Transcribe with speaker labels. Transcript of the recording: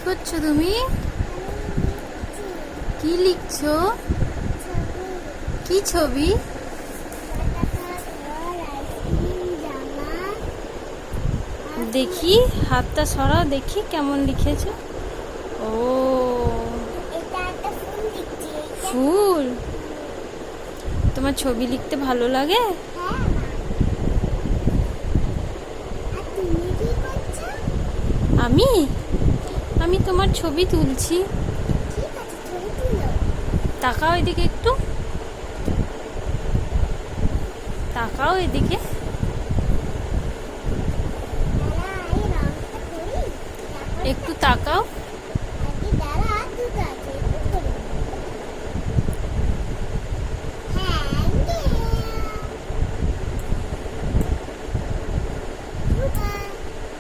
Speaker 1: করছো তুমি? কি লিখছো? কি ছবি? দেখি হাতটা সরাও, দেখি কেমন লিখেছো। ও ফুল। তোমার ছবি লিখতে ভালো লাগে? আমি আমি তোমার ছবি তুলছি। তাকাও এদিকে, একটু তাকাও এদিকে। একটু তাকাও।
Speaker 2: Bye.